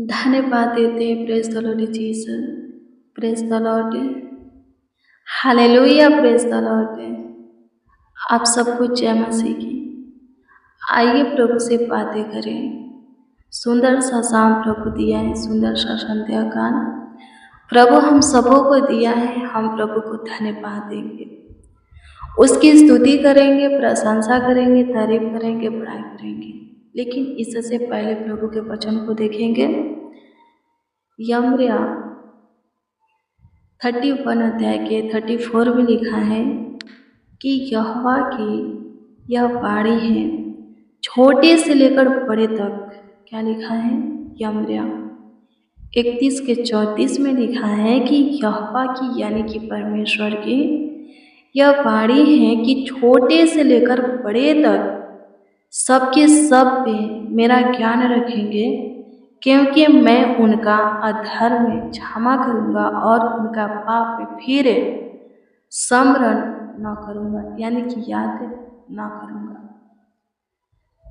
धन्यवाद देते हैं। Praise the Lord Jesus. Praise the Lord. Hallelujah. Praise the Lord. आप सबको जय मसीह की। आइए प्रभु से बातें करें। सुंदर सा शाम प्रभु दिया है, सुंदर सा संध्या काल प्रभु हम सबों को दिया है। हम प्रभु को धन्यवाद देंगे, उसकी स्तुति करेंगे, प्रशंसा करेंगे, तारीफ करेंगे, बड़ाई करेंगे। लेकिन इससे पहले प्रभु के वचन को देखेंगे। यमरिया 31 अध्याय के 34 में लिखा है कि यहोवा की यह वाणी है, छोटे से लेकर बड़े तक। क्या लिखा है? यमरिया 31 के 34 में लिखा है कि यहोवा की यानी कि परमेश्वर की यह वाणी है कि छोटे से लेकर बड़े तक सबके सब पे मेरा ज्ञान रखेंगे, क्योंकि मैं उनका अधर्म क्षमा करूँगा और उनका पाप फिर स्मरण न करूँगा, यानी कि याद न करूँगा।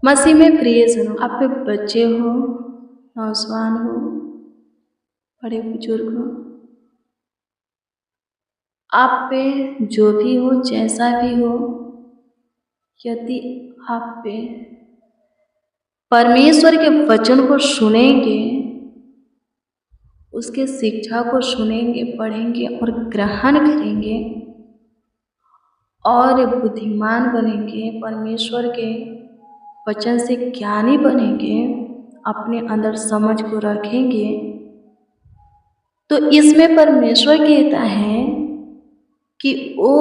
मसीह में प्रिय जनों, आप पे बच्चे हो, नौजवान हो, बड़े बुजुर्ग हो, आप पे जो भी हो, जैसा भी हो, यदि आप पे परमेश्वर के वचन को सुनेंगे, उसके शिक्षा को सुनेंगे, पढ़ेंगे और ग्रहण करेंगे और बुद्धिमान बनेंगे, परमेश्वर के वचन से ज्ञानी बनेंगे, अपने अंदर समझ को रखेंगे, तो इसमें परमेश्वर कहता है कि वो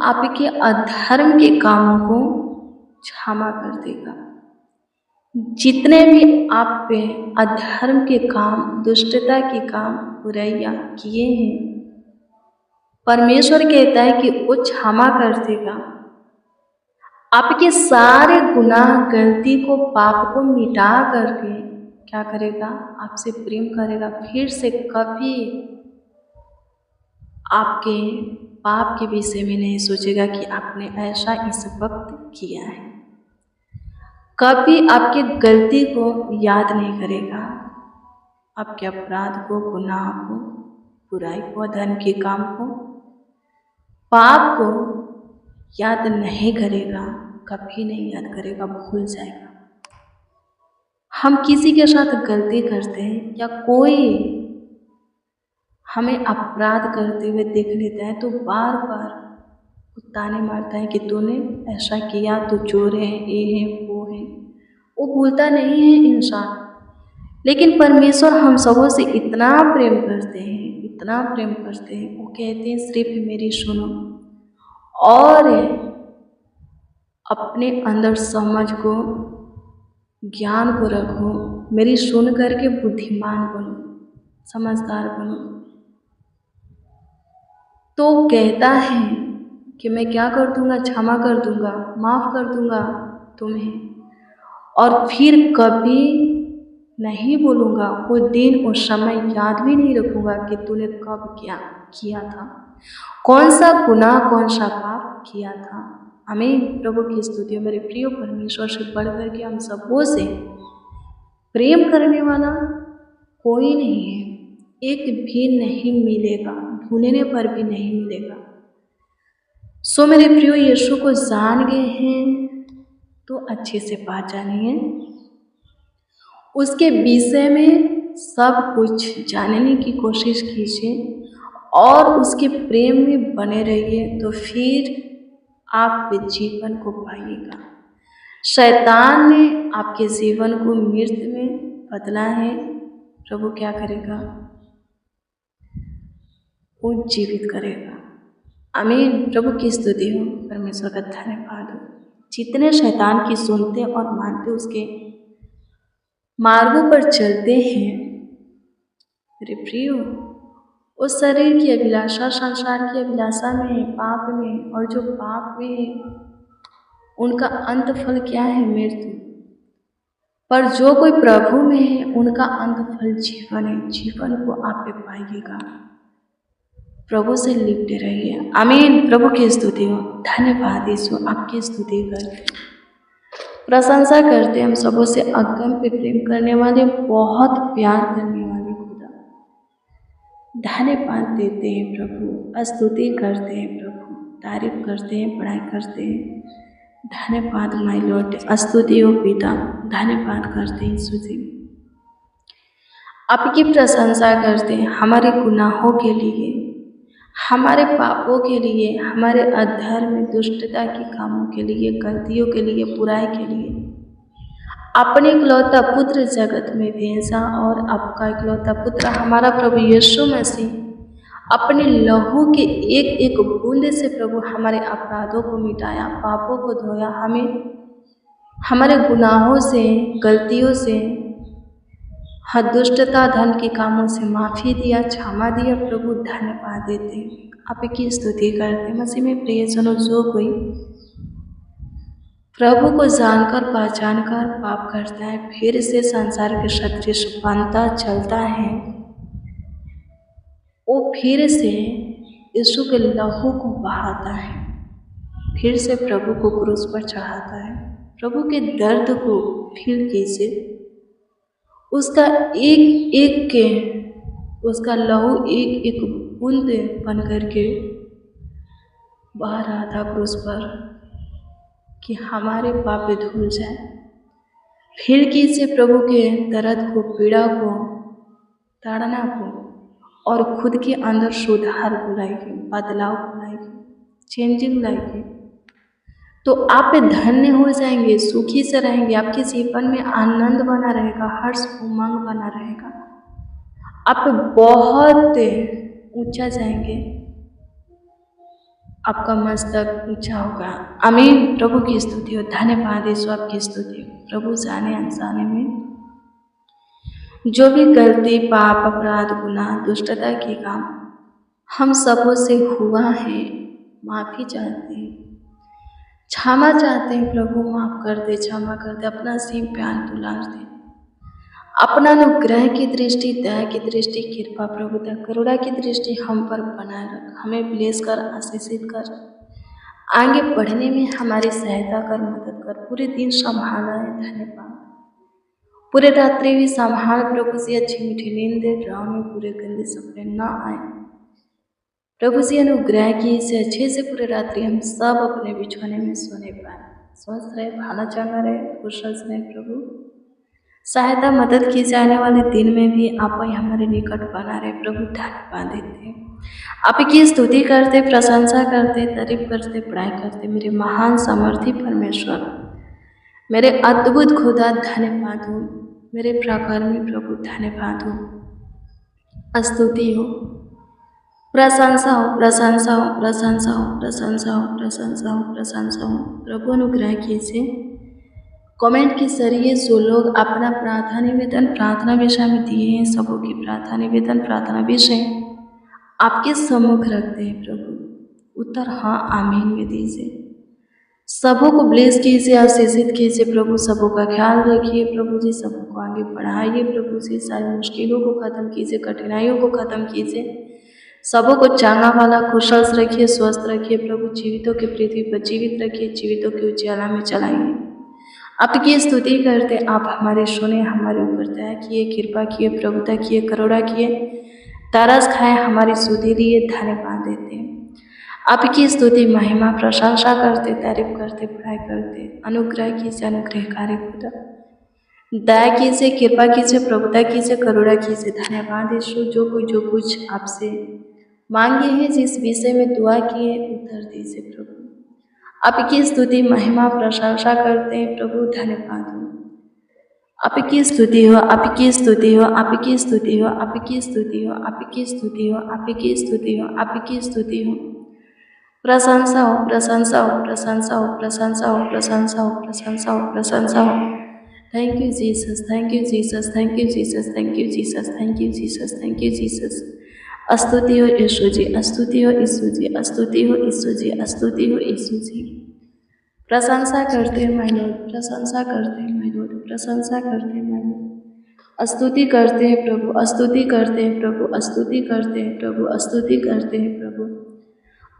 आपके अधर्म के कामों को क्षमा कर देगा। जितने भी आप पे अधर्म के काम, दुष्टता के काम, बुराइयां किए हैं, परमेश्वर कहता है कि वो क्षमा कर देगा। आपके सारे गुनाह, गलती को, पाप को मिटा करके क्या करेगा? आपसे प्रेम करेगा। फिर से कभी आपके पाप के विषय में नहीं सोचेगा कि आपने ऐसा इस वक्त किया है। कभी आपके गलती को याद नहीं करेगा, आपके अपराध को, गुनाह को, बुराई को, अधर्म के काम को, पाप को याद नहीं करेगा, कभी नहीं याद करेगा, भूल जाएगा। हम किसी के साथ गलती करते हैं या कोई हमें अपराध करते हुए देख लेता है तो बार बार ताने मारता है कि तूने ऐसा किया, तू चोर है, ये है, वो है। वो भूलता नहीं है इंसान। लेकिन परमेश्वर हम सबों से इतना प्रेम करते हैं, इतना प्रेम करते हैं, वो कहते हैं सिर्फ मेरी सुनो और अपने अंदर समझ को, ज्ञान को रखो, मेरी सुन करके बुद्धिमान बनो, समझदार बनो। तो कहता है कि मैं क्या कर दूंगा? क्षमा कर दूंगा, माफ़ कर दूंगा तुम्हें, और फिर कभी नहीं बोलूँगा, वो दिन और समय याद भी नहीं रखूँगा कि तूने कब क्या किया था, कौन सा गुनाह, कौन सा पाप किया था। हमें प्रभु की स्तुति। मेरे प्रिय परमेश्वर से बढ़ कर के हम सबों से प्रेम करने वाला कोई नहीं है, एक भी नहीं मिलेगा, ढूंढने पर भी नहीं मिलेगा। सो मेरे प्रियो, यीशु को जान गए हैं तो अच्छे से पहचानिए, उसके विषय में सब कुछ जानने की कोशिश कीजिए और उसके प्रेम में बने रहिए, तो फिर आप जीवन को पाइएगा। शैतान ने आपके जीवन को मृत्यु में बदला है, प्रभु क्या करेगा? वो जीवित करेगा। आमीन। प्रभु की स्तुति हो, परमेश्वर का धन्यवाद हो। जितने शैतान की सुनते और मानते, उसके मार्गों पर चलते हैं, मेरे प्रियो, उस शरीर की अभिलाषा, संसार की अभिलाषा में, पाप में, और जो पाप में उनका अंत फल क्या है? मृत्यु। पर जो कोई प्रभु में है, उनका अंत फल जीवन है। जीवन को आप पे पाइएगा। प्रभु से लिपटे रहिए। आमीन। प्रभु की स्तुति हो। धन्यवाद यीशु, आपकी स्तुति करते। प्रशंसा करते हैं हम सबों से अगम पे प्रेम करने वाले, बहुत प्यार करने वाले खुदा। धन्यवाद देते हैं प्रभु, स्तुति करते हैं प्रभु, तारीफ करते हैं, बड़ाई करते हैं। धन्यवाद माय लॉर्ड, स्तुति हो पिता, धन्यवाद करते हैं यीशु जी। आपकी प्रशंसा करते हैं हमारे गुनाहों के लिए, हमारे पापों के लिए, हमारे अधर्म दुष्टता के कामों के लिए, गलतियों के लिए, बुराई के लिए अपने इकलौता पुत्र जगत में भेजा, और आपका इकलौता पुत्र हमारा प्रभु यीशु मसीह अपने लहू के एक एक बूंद से प्रभु हमारे अपराधों को मिटाया, पापों को धोया, हमें हमारे गुनाहों से, गलतियों से, हर दुष्टता धन के कामों से माफ़ी दिया, क्षमा दिया। प्रभु धन्यवाद देते हैं, आपकी स्तुति करते हैं। मसीह में प्रियजनों, जो कोई प्रभु को जानकर पहचान कर पाप करता है, फिर से संसार के सदृश बनता चलता है, वो फिर से यीशु के लहू को बहाता है, फिर से प्रभु को क्रूस पर चढ़ाता है। प्रभु के दर्द को फील कीजिए, उसका एक एक के, उसका लहू एक एक बूंद बन करके बह रहा था क्रूस पर, कि हमारे पाप धुल जाए। फिर कीजिए प्रभु के दर्द को, पीड़ा को, ताड़ना को, और खुद के अंदर सुधार को लाइए, बदलाव को लाइए, चेंजिंग लाइए, तो आप धन्य हो जाएंगे, सुखी से रहेंगे, आपके जीवन में आनंद बना रहेगा, हर्ष उमंग बना रहेगा, आप बहुत ऊंचा जाएंगे, आपका मस्तक ऊंचा होगा। आमीन। प्रभु की स्तुति हो, धन्यवाद यीशु, आपकी स्तुति हो। प्रभु जाने अनजाने में जो भी गलती, पाप, अपराध, गुनाह, दुष्टता के काम हम सबों से हुआ है, माफ़ी चाहते हैं, क्षमा चाहते हैं। प्रभु माफ़ कर दे, क्षमा कर दे, अपना सिंह प्यार दुलार दे, अपना अनुग्रह की दृष्टि, दया की दृष्टि, कृपा, प्रभुता, करुणा की दृष्टि हम पर बनाए रख, हमें ब्लेस कर, आशीषित कर, आगे बढ़ने में हमारी सहायता कर, मदद कर, पूरे दिन संभाला है। धन्यवाद। पूरे रात्रि भी संभाल प्रभु जी, अच्छी मीठी नींद दे, ड्राव में पूरे गंदे सपने न आए। प्रभु जी अनुग्रह की से अच्छे से पूरे रात्रि हम सब अपने बिछौने में सोने पाए, स्वस्थ रहे, खाना चाहना रहे, कुशल रहे। प्रभु सहायता, मदद की जाने वाले दिन में भी आप ही हमारे निकट बना रहे। प्रभु धन्यवाद देते हैं, आपकी स्तुति करते, प्रशंसा करते, तारीफ करते, पढ़ाई करते। मेरे महान सामर्थी परमेश्वर, मेरे अद्भुत खुदा धन्यवाद हो, मेरे प्राकर्मी प्रभु धन्यवाद हो, स्तुति हो, प्रशंसा हो, प्रशंसा हो, प्रशंसा हो, प्रशंसा हो, प्रशंसा हो, प्रशंसा हो। प्रभु अनुग्रह कीजिए, कमेंट के जरिए जो लोग अपना प्रार्थना निवेदन प्रार्थना विषय में दिए हैं, सबों की प्रार्थना निवेदन प्रार्थना विषय आपके सम्मुख रखते हैं। प्रभु उत्तर हाँ आमीन में दीजिए, सबों को ब्लेस कीजिए, आशीषित कीजिए। प्रभु सबों का ख्याल रखिए, प्रभु जी सबों को आगे बढ़ाइए। प्रभु जी सारी मुश्किलों को ख़त्म कीजिए, कठिनाइयों को ख़त्म कीजिए, सबों को चांगा वाला कुशल रखिए, स्वस्थ रखिए। प्रभु जीवितों के पृथ्वी पर जीवित रखिए, जीवितों के उजियाला में चलाइए। आपकी स्तुति करते, आप हमारे सुने, हमारे ऊपर दया किए, कृपा किए, प्रभुता किए, करुणा किए, तरस खाए, हमारी सुधि लिए। धन्यवाद देते हैं, आपकी स्तुति, महिमा, प्रशंसा करते, तारीफ करते, पढ़ाई करते। अनुग्रह कीजिए, अनुग्रहकारी खुदा, दया कीजिए, कृपा कीजिए, प्रभुता कीजिए, करुणा कीजिए। धन्यवाद यीशु, जो कुछ आपसे मांगे हैं, जिस विषय में दुआ किए, उत्तर दीजिए। प्रभु आपकी स्तुति, महिमा, प्रशंसा करते हैं। प्रभु धन्यवाद हो, आपकी स्तुति हो, आपकी स्तुति हो, आपकी स्तुति हो, आपकी स्तुति हो, आपकी स्तुति हो, आपकी स्तुति हो, आपकी स्तुति हो। प्रशंसा हो, प्रशंसा हो, प्रशंसा हो, प्रशंसा हो, प्रशंसा हो, प्रशंसा हो, प्रशंसा हो। Thank you Jesus, thank you Jesus, thank you Jesus, thank you Jesus, thank you Jesus, thank you Jesus. स्तुति हो यीशु जी, स्तुति हो यीशु जी, स्तुति हो यीशु जी, स्तुति हो यीशु जी। प्रशंसा करते हैं माय लॉर्ड, प्रशंसा करते हैं माय लॉर्ड, प्रशंसा करते हैं माय लॉर्ड। स्तुति करते हैं प्रभु, स्तुति करते हैं प्रभु, स्तुति करते हैं प्रभु, स्तुति करते हैं प्रभु।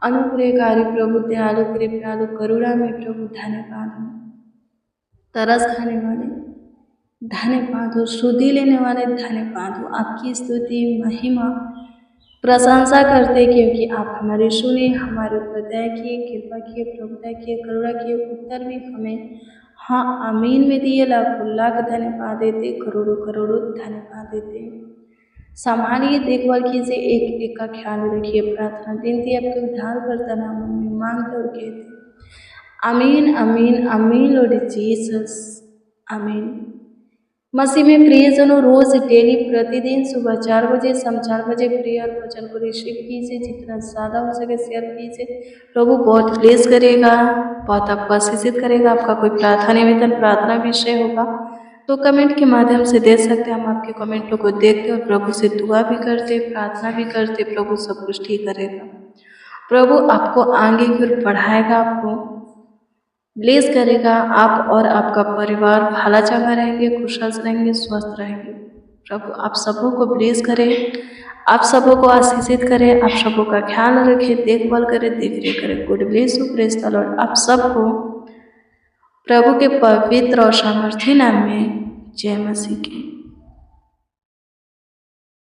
अनुग्रहकारी प्रभु, दयालु, कृपालु, करुणा में प्रभु धन्यवाद हो। तरस खाने वाले धन्य पादु, शुद्धि लेने वाले धन्य पादु, आपकी स्तुति महिमा प्रशंसा करते क्योंकि आप हमारी सुने, हमारे ऊपर दया किए, कृपा किए, प्रभुता किए, करुणा किए, उत्तर भी हमें हाँ आमीन में दिए। लाखों लाख धन्यवाद देते, करोड़ों करोड़ों धन्यवाद देते। संभालिए, देखभाल कीजिए, एक एक का ख्याल रखिए। प्रार्थना विनती आपके उद्धारकर्ता नाम में मांगते और कहते आमीन आमीन आमीन लॉर्ड जीसस आमीन। मसीह में प्रियजनों, रोज डेली प्रतिदिन सुबह 4 बजे, शाम 4 बजे प्रेयर वचन को रिसीव कीजिए, जितना ज़्यादा हो सके शेयर कीजिए। प्रभु बहुत ब्लेस करेगा, बहुत आपको आशीषित करेगा। आपका कोई प्रार्थना निवेदन, प्रार्थना विषय होगा तो कमेंट के माध्यम से दे सकते हैं। हम आपके कमेंटों को देखते और प्रभु से दुआ भी करते, प्रार्थना भी करते। प्रभु सब कुछ ठीक करेगा। प्रभु आपको आगे की ओर बढ़ाएगा, आपको ब्लेस करेगा। आप और आपका परिवार भला चंगा रहेंगे, खुशहाल रहेंगे, स्वस्थ रहेंगे। प्रभु आप सबों को ब्लेस करें, आप सबों को आशीषित करें, आप सबों का ख्याल रखें, देखभाल करें, देख रेख करें। Good bless you, praise the Lord. आप सबको प्रभु के पवित्र और सामर्थी नाम में जय मसीह की।